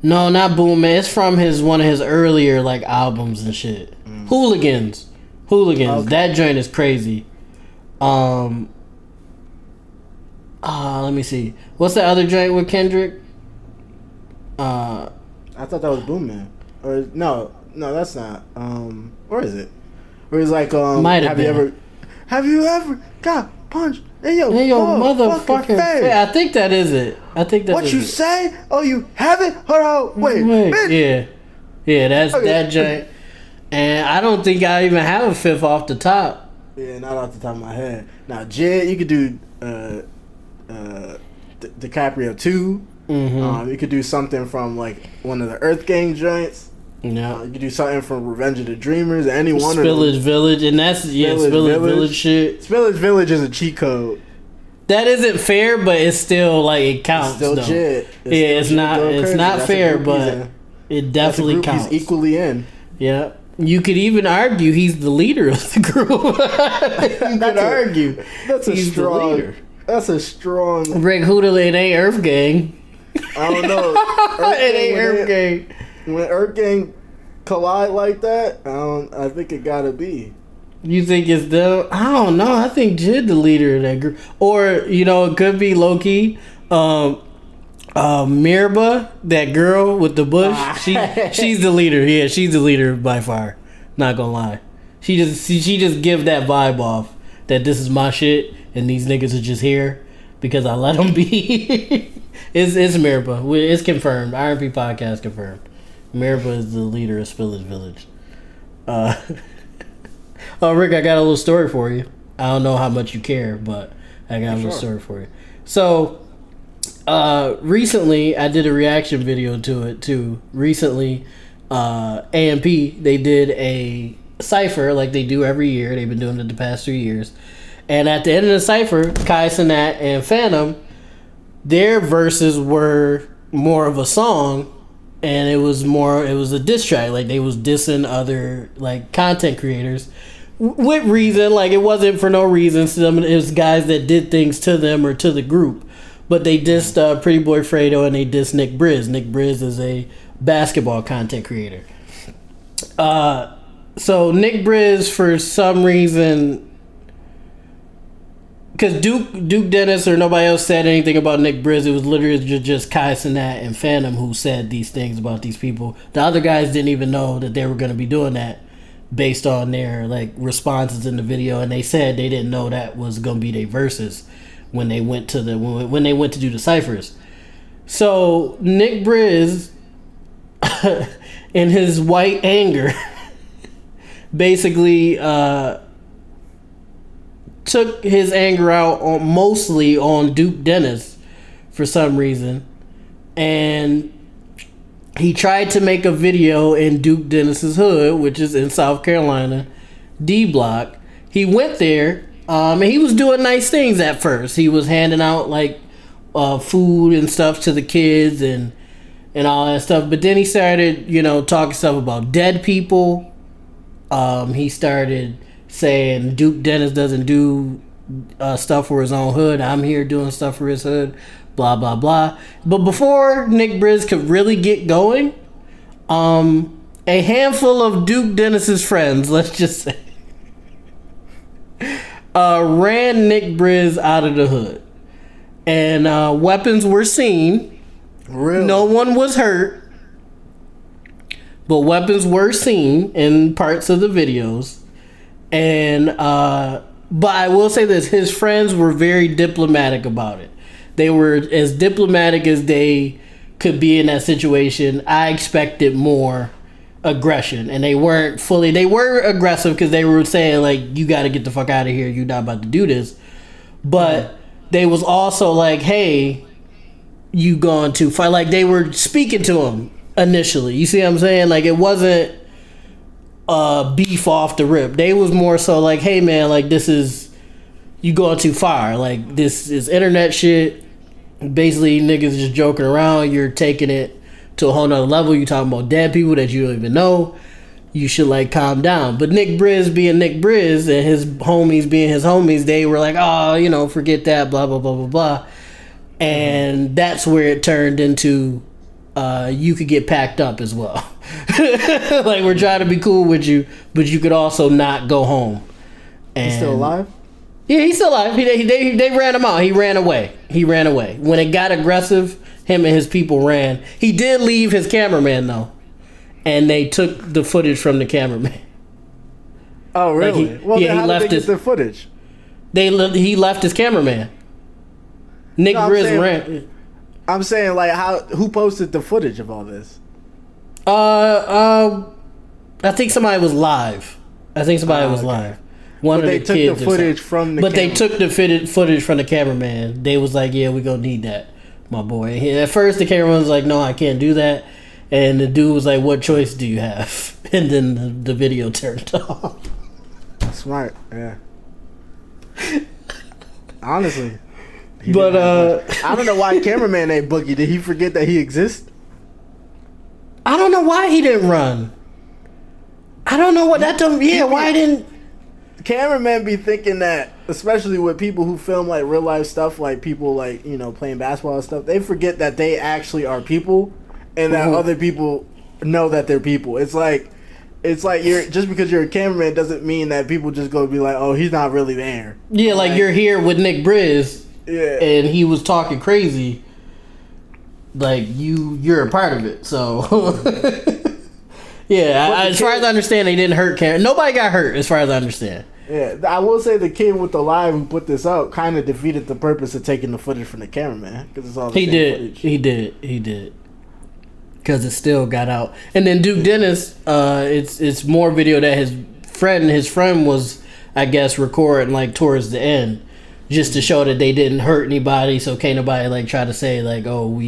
S1: No, not Boom Man. It's from one of his earlier like albums and shit. Hooligans. Okay. That joint is crazy. Let me see. What's the other joint with Kendrick?
S2: I thought that was Boom Man. Or no, that's not. Where is it? Where it's like have you ever got punched in your
S1: motherfucking face? Yeah, I think that is it.
S2: What you say? Oh, you haven't? Hold on, wait.
S1: Bitch. Yeah, that's okay. That joint. And I don't think I even have a fifth off the top.
S2: Yeah, not off the top of my head. Now, Jid, you could do DiCaprio 2. You could do something from like one of the Earth Gang joints.
S1: Yeah,
S2: you could do something from Revenge of the Dreamers. Any one
S1: Spillage
S2: of them.
S1: Village, and that's Spillage Village shit.
S2: Spillage Village is a cheat code.
S1: That isn't fair, but it's still like it counts.
S2: It's still
S1: though.
S2: shit.
S1: It's not. It's not fair, but it definitely counts.
S2: He's equally in.
S1: Yeah. You could even argue he's the leader of the group. You could argue
S2: he's strong. The leader. That's a strong.
S1: Rick Hoodle, it ain't Earth Gang.
S2: I don't know.
S1: It ain't Earth Gang.
S2: When Earth Gang collide like that, I think it gotta be.
S1: You think it's them? I don't know. I think Jid the leader of that group, or it could be low key. Mirba, that girl with the bush, she's the leader. Yeah, she's the leader by far. Not gonna lie, she just give that vibe off that this is my shit and these niggas are just here because I let them be. It's Mirba. It's confirmed. R&P podcast confirmed. Mirba is the leader of Spillage Village. Oh, Rick, I got a little story for you. I don't know how much you care, but I got a little story for you. So. Recently I did a reaction video to it too. Recently, AMP, they did a cypher like they do every year. They've been doing it the past 3 years. And at the end of the cypher, Kai Cenat and Phantom, their verses were more of a song, and it was a diss track. Like they was dissing other like content creators with reason. Like it wasn't for no reason. It was guys that did things to them or to the group. But they dissed Pretty Boy Fredo and they dissed Nick Brizz. Nick Brizz is a basketball content creator. So Nick Brizz, for some reason, because Duke Dennis or nobody else said anything about Nick Brizz, it was literally just Kai Cenat and Phantom who said these things about these people. The other guys didn't even know that they were going to be doing that based on their like responses in the video, and they said they didn't know that was going to be their verses when they went to do the ciphers. So Nick Brizz, in his white anger, basically took his anger out mostly on Duke Dennis for some reason, and he tried to make a video in Duke Dennis's hood, which is in South Carolina, DeeBlock. He went there. And he was doing nice things at first. He was handing out like food and stuff to the kids and all that stuff. But then he started, talking stuff about dead people. He started saying Duke Dennis doesn't do stuff for his own hood. I'm here doing stuff for his hood. Blah blah blah. But before Nick Brizz could really get going, a handful of Duke Dennis's friends, let's just say, ran Nick Brizz out of the hood, and weapons were seen.
S2: Really?
S1: No one was hurt, but weapons were seen in parts of the videos. And but I will say this: his friends were very diplomatic about it. They were as diplomatic as they could be in that situation. I expected more aggression, and they were aggressive because they were saying like, you got to get the fuck out of here, you're not about to do this. But they was also like, hey, you going to fight. Like they were speaking to him initially, you see what I'm saying? Like it wasn't beef off the rip. They was more so like, hey man, like this is, you going too far, like this is internet shit, basically niggas just joking around, you're taking it to a whole nother level. You talking about dead people that you don't even know. You should like calm down. But Nick Brizz being Nick Brizz and his homies being his homies, they were like, oh, forget that, blah blah blah blah blah. And that's where it turned into you could get packed up as well. Like we're trying to be cool with you, but you could also not go home. And
S2: he's still alive?
S1: Yeah, he's still alive. They ran him out. He ran away. When it got aggressive, him and his people ran. He did leave his cameraman though, and they took the footage from the cameraman.
S2: Oh really?
S1: Like
S2: he left the footage.
S1: He left his cameraman. Nick Brizz ran.
S2: I'm saying like who posted the footage of all this?
S1: I think somebody was live. One
S2: but
S1: of
S2: they
S1: the
S2: took
S1: kids
S2: the footage from the
S1: But they took the footage from the cameraman. They was like, yeah, we gonna need that. my boy. At first, the cameraman was like, "No, I can't do that," and the dude was like, "What choice do you have?" And then the video turned off.
S2: Smart, yeah. Honestly.
S1: But
S2: I don't know why cameraman ain't Boogie. Did he forget that he exists?
S1: I don't know why he didn't run. I don't know what that don't. Yeah, why didn't
S2: cameramen be thinking that, especially with people who film like real life stuff, like people like playing basketball and stuff. They forget that they actually are people, and that other people know that they're people. It's like you're just because you're a cameraman doesn't mean that people just go be like, oh, he's not really there.
S1: Yeah, like you're here with Nick Brizz, and he was talking crazy. Like you're a part of it. So yeah, as far as I understand, they didn't hurt Karen. Nobody got hurt, as far as I understand.
S2: Yeah, I will say the kid with the live who put this up kind of defeated the purpose of taking the footage from the cameraman because it's all the same footage.
S1: He did. Because it still got out. And then Duke Dennis, it's more video that his friend was, I guess, recording like towards the end, just to show that they didn't hurt anybody. So can't nobody like try to say like, oh,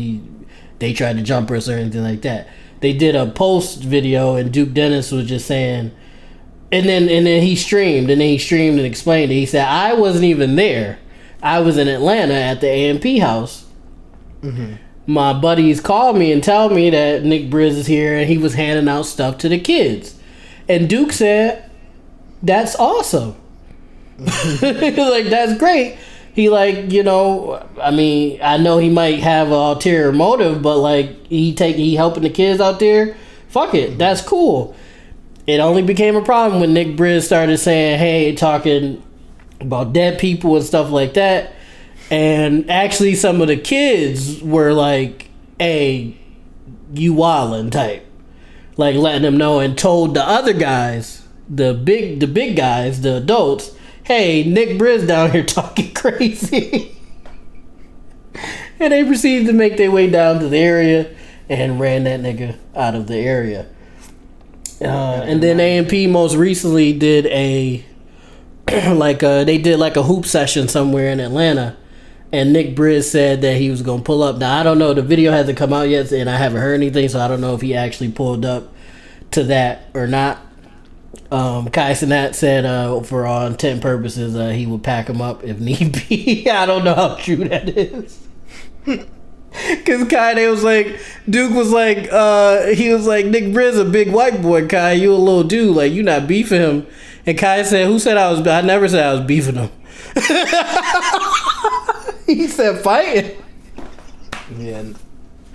S1: they tried to jump us or anything like that. They did a post video and Duke Dennis was just saying, and then he streamed and explained it. He said, I wasn't even there. I was in Atlanta at the AMP house. Mm-hmm. My buddies called me and tell me that Nick Brizz is here and he was handing out stuff to the kids. And Duke said, that's awesome. Like, that's great. He like, I mean, I know he might have an ulterior motive, but like he helping the kids out there. Fuck it. That's cool. It only became a problem when Nick Brizz started saying, hey, talking about dead people and stuff like that. And actually some of the kids were like, hey, you wildin' type. Like letting them know and told the other guys, the big guys, the adults, hey, Nick Brizz down here talking crazy. And they proceeded to make their way down to the area and ran that nigga out of the area. And then AMP most recently did they did a hoop session somewhere in Atlanta. And Nick Brizz said that he was going to pull up. Now, I don't know. The video hasn't come out yet, and I haven't heard anything, so I don't know if he actually pulled up to that or not. Kai Cenat said for all intent purposes, he would pack him up if need be. I don't know how true that is. Because Kai, they was like, Duke was like, he was like, Nick Brizz a big white boy, Kai. You a little dude. Like, you not beefing him. And Kai said, who said I was? I never said I was beefing him. He said fighting.
S2: Yeah.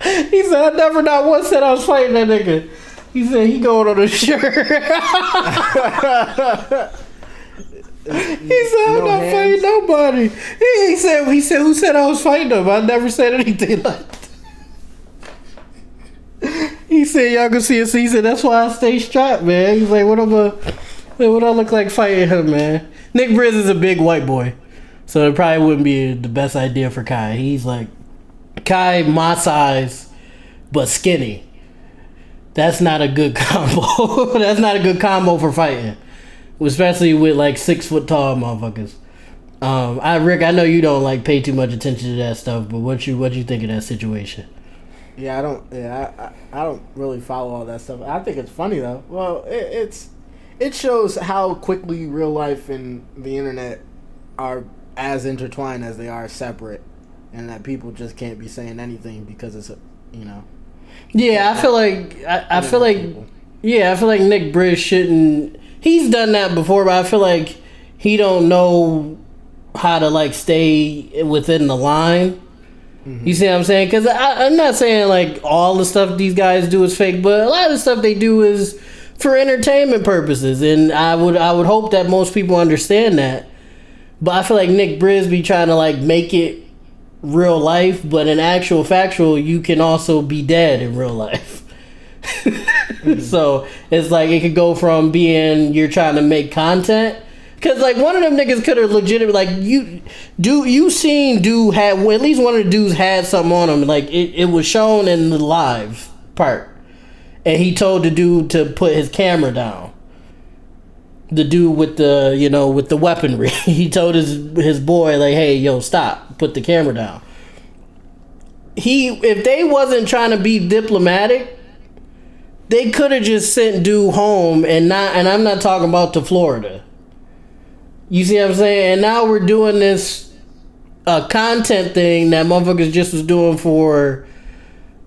S1: He said I never not once said I was fighting that nigga. He said he going on a shirt. He said I'm not fighting nobody. He said who said I was fighting him? I never said anything like that. He said y'all can see us. He said that's why I stay strapped, man. He's like, what I look like fighting him, man? Nick Brizz is a big white boy. So it probably wouldn't be the best idea for Kai. He's like, Kai, my size, but skinny. That's not a good combo. That's not a good combo for fighting. Especially with like 6 foot tall motherfuckers. Rick, I know you don't like pay too much attention to that stuff, but what you think of that situation?
S2: Yeah, I don't really follow all that stuff. I think it's funny though. Well, it shows how quickly real life and the internet are as intertwined as they are separate, and that people just can't be saying anything because it's Yeah, I feel like Nick Brizz shouldn't. He's done that before, but I feel like he don't know how to like stay within the line. Mm-hmm. You see what I'm saying? Because I'm not saying like all the stuff these guys do is fake, but a lot of the stuff they do is for entertainment purposes, and I would hope that most people understand that. But I feel like Nick Brizz be trying to like make it real life, but in actual factual, you can also be dead in real life. Mm-hmm. So it's like it could go from being you're trying to make content, because like one of them niggas could have legitimately like you seen dude had at least one of the dudes had something on him, like it was shown in the live part, and he told the dude to put his camera down. The dude with the with the weaponry, he told his boy like, hey, yo, stop, put the camera down.
S1: if they wasn't trying to be diplomatic, they could have just sent dude home and I'm not talking about to Florida. You see what I'm saying? And now we're doing this content thing that motherfuckers just was doing for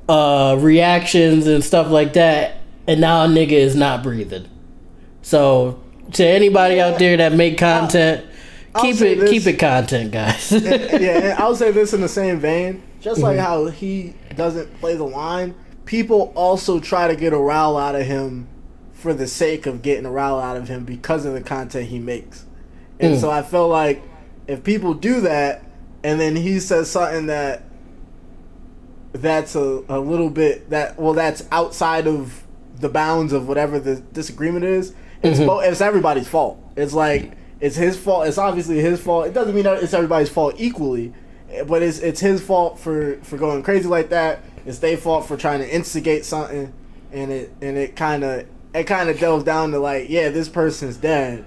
S1: reactions and stuff like that, and now a nigga is not breathing. So to anybody out there that make content, keep it content, guys.
S2: And I'll say this in the same vein. Just like how he doesn't play the line, people also try to get a rile out of him for the sake of getting a rile out of him because of the content he makes. And so I feel like if people do that, and then he says something that's a little bit that's outside of the bounds of whatever the disagreement is, it's everybody's fault. It's like it's his fault. It's obviously his fault. It doesn't mean that it's everybody's fault equally, but it's his fault for going crazy like that. It's their fault for trying to instigate something, and it kind of delves down to like, yeah, this person's dead,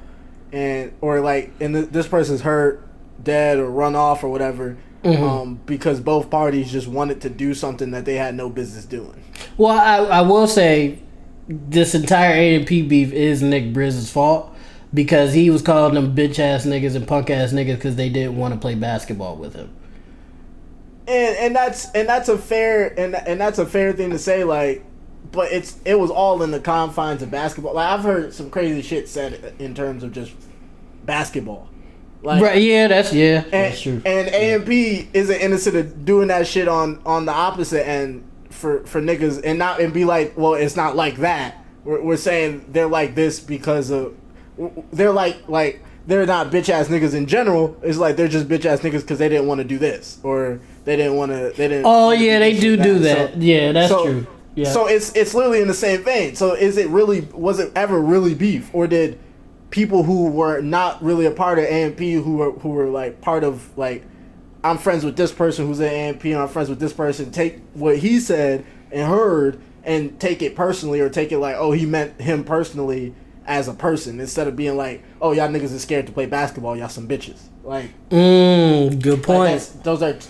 S2: this person's hurt, dead, or run off or whatever, because both parties just wanted to do something that they had no business doing.
S1: Well, I will say this entire A&P beef is Nick Brizz's fault, because he was calling them bitch ass niggas and punk ass niggas because they didn't want to play basketball with him.
S2: And that's a fair thing to say, like, but it was all in the confines of basketball. Like, I've heard some crazy shit said in terms of just basketball. Like,
S1: right? Yeah, that's true.
S2: And A&P isn't innocent of doing that shit on the opposite end for niggas, and be like, well, it's not like that. We're saying they're like this because of they're like they're not bitch ass niggas in general. It's like they're just bitch ass niggas because they didn't want to do this, or they didn't. Oh
S1: yeah, they do that. So, yeah, that's true. Yeah.
S2: So it's literally in the same vein. So was it ever really beef, or did people who were not really a part of A&P, who were like part of, like, I'm friends with this person who's in A&P and I'm friends with this person, take what he said and heard and take it personally, or take it like, oh, he meant him personally as a person, instead of being like, oh, y'all niggas is scared to play basketball, y'all some bitches. Like,
S1: good point.
S2: Like,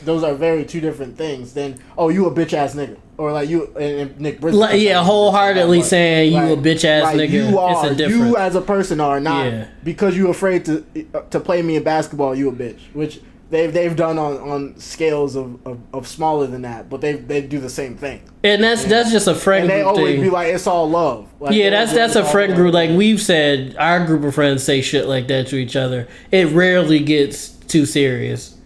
S2: those are very two different things. Then, oh, you a bitch ass nigga, or like you and Nick Brizz.
S1: Yeah, wholeheartedly saying you a bitch ass nigga.
S2: You as a person are not, because you afraid to play me in basketball. You a bitch, which they've done on scales of smaller than that, but they do the same thing.
S1: And that's just a friend group thing.
S2: And they always be like, it's all love. Like,
S1: yeah, that's a friend group. Like we've said, our group of friends say shit like that to each other. It rarely gets too serious,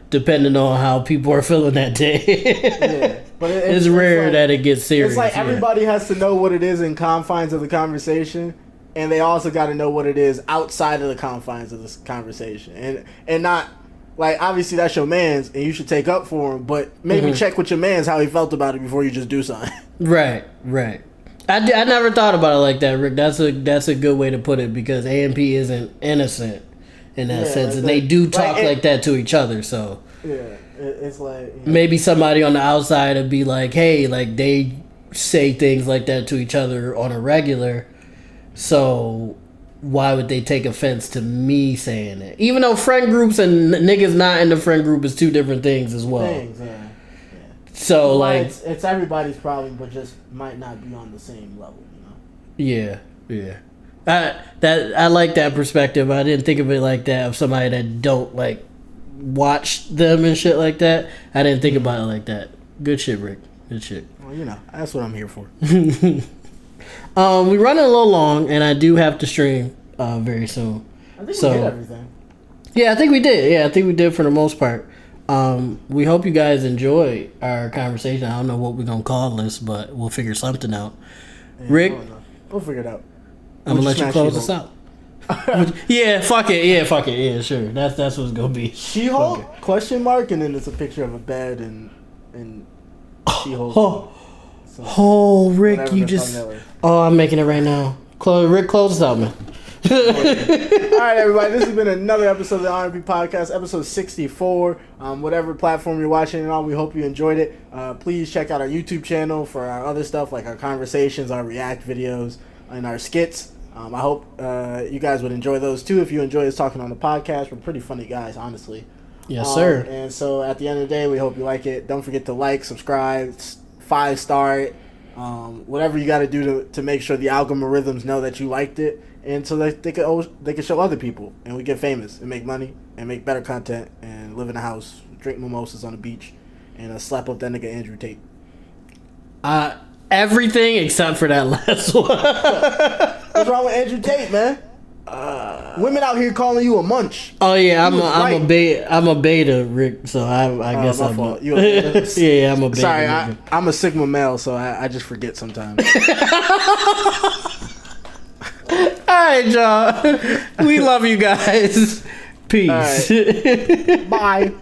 S1: depending on how people are feeling that day.
S2: Yeah, but
S1: it's rare like, that it gets serious.
S2: It's like everybody has to know what it is in confines of the conversation, and they also got to know what it is outside of the confines of this conversation, and not like, obviously that's your man's and you should take up for him, but maybe check with your man's how he felt about it before you just do something. Right.
S1: I never thought about it like that, Rick. That's a good way to put it, because A&P isn't innocent in that sense, and they do talk like that to each other. So
S2: it's like,
S1: maybe somebody on the outside would be like, hey, like they say things like that to each other on a regular, so why would they take offense to me saying it? Even though friend groups and niggas not in the friend group is two different things as well. So like,
S2: it's everybody's problem, but just might not be on the same level, you know?
S1: Yeah. I like that perspective. I didn't think of it like that, of somebody that don't like watch them and shit like that. I didn't think about it like that. Good shit, Rick. Good shit.
S2: Well, you know, that's what I'm here for.
S1: We're running a little long, and I do have to stream very soon.
S2: I think we did everything.
S1: Yeah, I think we did. Yeah, I think we did for the most part. We hope you guys enjoy our conversation. I don't know what we're going to call this, but we'll figure something out.
S2: Yeah,
S1: Rick?
S2: We'll figure it out.
S1: I'm going to let you close us out. Yeah, fuck it. Yeah, sure. That's what it's going to be.
S2: She-Hulk? Question mark, and then it's a picture of a bed and She-Hulk.
S1: Oh, Rick, you just... Oh, I'm making it right now. Rick, close us out, man.
S2: All right, everybody. This has been another episode of the R&B Podcast, episode 64. Whatever platform you're watching it on, we hope you enjoyed it. Please check out our YouTube channel for our other stuff, like our conversations, our react videos, and our skits. I hope you guys would enjoy those too. If you enjoy us talking on the podcast, we're pretty funny guys, honestly.
S1: Yes, sir.
S2: And so at the end of the day, we hope you like it. Don't forget to like, subscribe, 5-star it, whatever you got to do to make sure the algorithms know that you liked it, and so that they can show other people, and we get famous and make money and make better content and live in a house, drink mimosas on the beach, and slap up that nigga Andrew Tate.
S1: Everything except for that last one.
S2: What's wrong with Andrew Tate, man? Women out here calling you a munch.
S1: Oh yeah, I'm a beta, Rick. So I guess I'm
S2: fault. You a beta?
S1: Yeah, I'm a beta.
S2: Sorry, I'm a Sigma male, so I just forget sometimes.
S1: All right, y'all. We love you guys. Peace.
S2: Right. Bye.